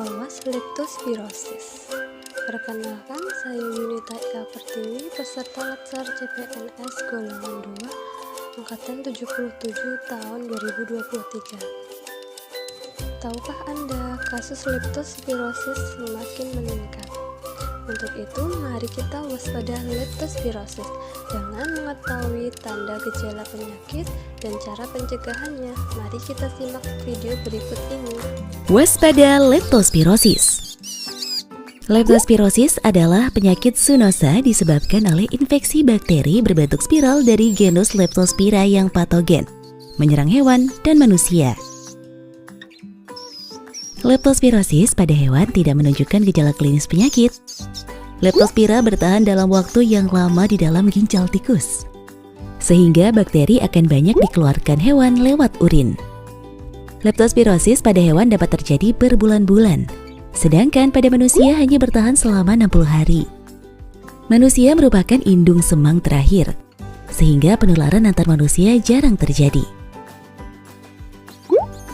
Awas leptospirosis. Perkenalkan, saya Yunita Eka Pertiwi, peserta Latsar CPNS golongan 2 angkatan 77 tahun 2023. Tahukah Anda kasus leptospirosis semakin meningkat? Untuk itu, mari kita waspada leptospirosis dengan mengetahui tanda gejala penyakit dan cara pencegahannya. Mari kita simak video berikut ini. Waspada leptospirosis. Leptospirosis adalah penyakit zoonosa disebabkan oleh infeksi bakteri berbentuk spiral dari genus Leptospira yang patogen, menyerang hewan dan manusia. Leptospirosis pada hewan tidak menunjukkan gejala klinis penyakit. Leptospira bertahan dalam waktu yang lama di dalam ginjal tikus, sehingga bakteri akan banyak dikeluarkan hewan lewat urin. Leptospirosis pada hewan dapat terjadi berbulan-bulan, sedangkan pada manusia hanya bertahan selama 60 hari. Manusia merupakan indung semang terakhir, sehingga penularan antar manusia jarang terjadi.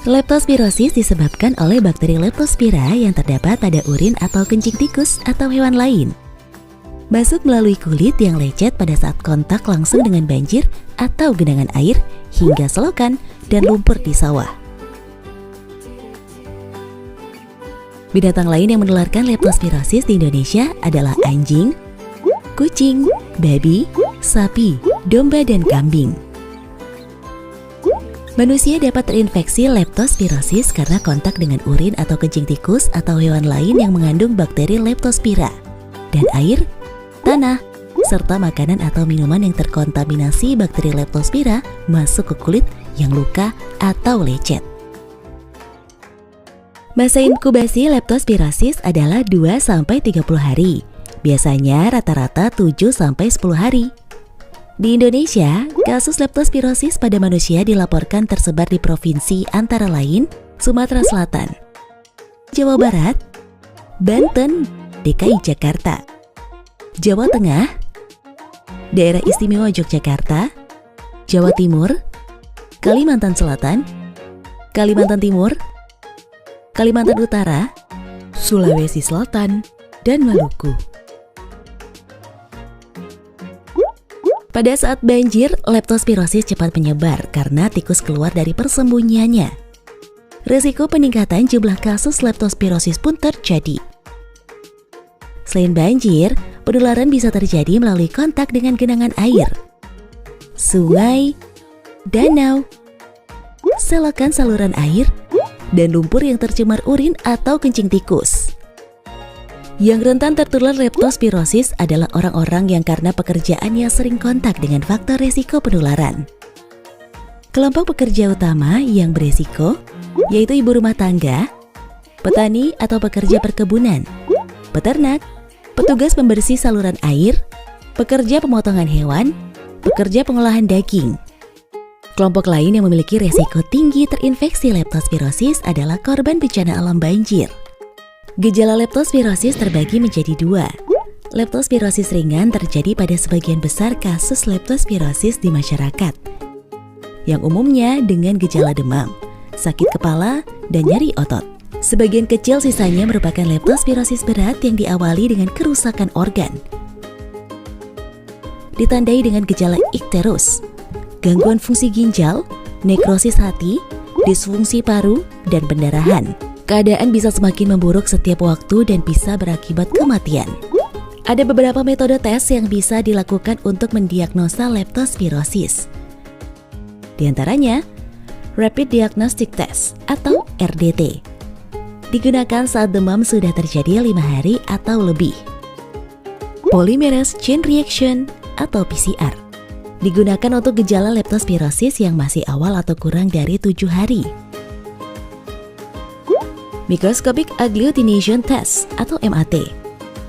Leptospirosis disebabkan oleh bakteri Leptospira yang terdapat pada urin atau kencing tikus atau hewan lain. Masuk melalui kulit yang lecet pada saat kontak langsung dengan banjir atau genangan air hingga selokan dan lumpur di sawah. Binatang lain yang menularkan leptospirosis di Indonesia adalah anjing, kucing, babi, sapi, domba, dan kambing. Manusia dapat terinfeksi leptospirosis karena kontak dengan urin atau kencing tikus atau hewan lain yang mengandung bakteri Leptospira, dan air, tanah, serta makanan atau minuman yang terkontaminasi bakteri Leptospira masuk ke kulit yang luka atau lecet. Masa inkubasi leptospirosis adalah 2-30 hari, biasanya rata-rata 7-10 hari. Di Indonesia, kasus leptospirosis pada manusia dilaporkan tersebar di provinsi antara lain Sumatera Selatan, Jawa Barat, Banten, DKI Jakarta, Jawa Tengah, Daerah Istimewa Yogyakarta, Jawa Timur, Kalimantan Selatan, Kalimantan Timur, Kalimantan Utara, Sulawesi Selatan, dan Maluku. Pada saat banjir, leptospirosis cepat menyebar karena tikus keluar dari persembunyiannya. Risiko peningkatan jumlah kasus leptospirosis pun terjadi. Selain banjir, penularan bisa terjadi melalui kontak dengan genangan air, sungai, danau, selokan saluran air, dan lumpur yang tercemar urin atau kencing tikus. Yang rentan tertular leptospirosis adalah orang-orang yang karena pekerjaannya sering kontak dengan faktor resiko penularan. Kelompok pekerja utama yang beresiko yaitu ibu rumah tangga, petani atau pekerja perkebunan, peternak, petugas pembersih saluran air, pekerja pemotongan hewan, pekerja pengolahan daging. Kelompok lain yang memiliki resiko tinggi terinfeksi leptospirosis adalah korban bencana alam banjir. Gejala leptospirosis terbagi menjadi 2. Leptospirosis ringan terjadi pada sebagian besar kasus leptospirosis di masyarakat, yang umumnya dengan gejala demam, sakit kepala, dan nyeri otot. Sebagian kecil sisanya merupakan leptospirosis berat yang diawali dengan kerusakan organ, ditandai dengan gejala ikterus, gangguan fungsi ginjal, nekrosis hati, disfungsi paru, dan pendarahan. Keadaan bisa semakin memburuk setiap waktu dan bisa berakibat kematian. Ada beberapa metode tes yang bisa dilakukan untuk mendiagnosa leptospirosis. Di antaranya, Rapid Diagnostic Test atau RDT. Digunakan saat demam sudah terjadi 5 hari atau lebih. Polymerase Chain Reaction atau PCR. Digunakan untuk gejala leptospirosis yang masih awal atau kurang dari 7 hari. Microscopic Agglutination Test atau MAT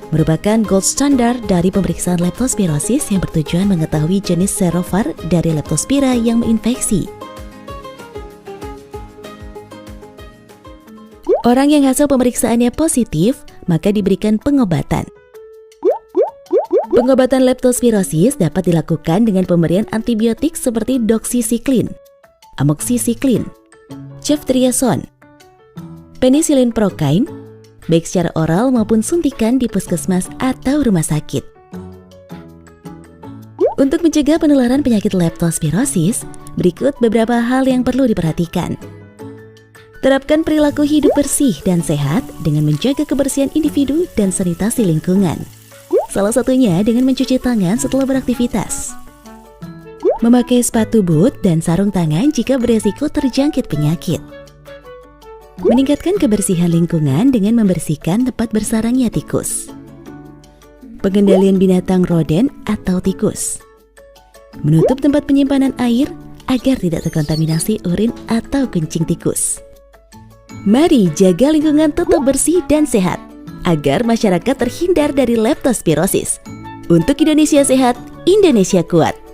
merupakan gold standar dari pemeriksaan leptospirosis yang bertujuan mengetahui jenis serovar dari Leptospira yang menginfeksi. Orang yang hasil pemeriksaannya positif, maka diberikan pengobatan. Pengobatan leptospirosis dapat dilakukan dengan pemberian antibiotik seperti doxycycline, amoxicillin, ceftriaxone, penicillin procaine, baik secara oral maupun suntikan di puskesmas atau rumah sakit. Untuk mencegah penularan penyakit leptospirosis, berikut beberapa hal yang perlu diperhatikan. Terapkan perilaku hidup bersih dan sehat dengan menjaga kebersihan individu dan sanitasi lingkungan. Salah satunya dengan mencuci tangan setelah beraktivitas. Memakai sepatu boot dan sarung tangan jika beresiko terjangkit penyakit. Meningkatkan kebersihan lingkungan dengan membersihkan tempat bersarangnya tikus. Pengendalian binatang rodent atau tikus. Menutup tempat penyimpanan air agar tidak terkontaminasi urin atau kencing tikus. Mari jaga lingkungan tetap bersih dan sehat agar masyarakat terhindar dari leptospirosis. Untuk Indonesia sehat, Indonesia kuat.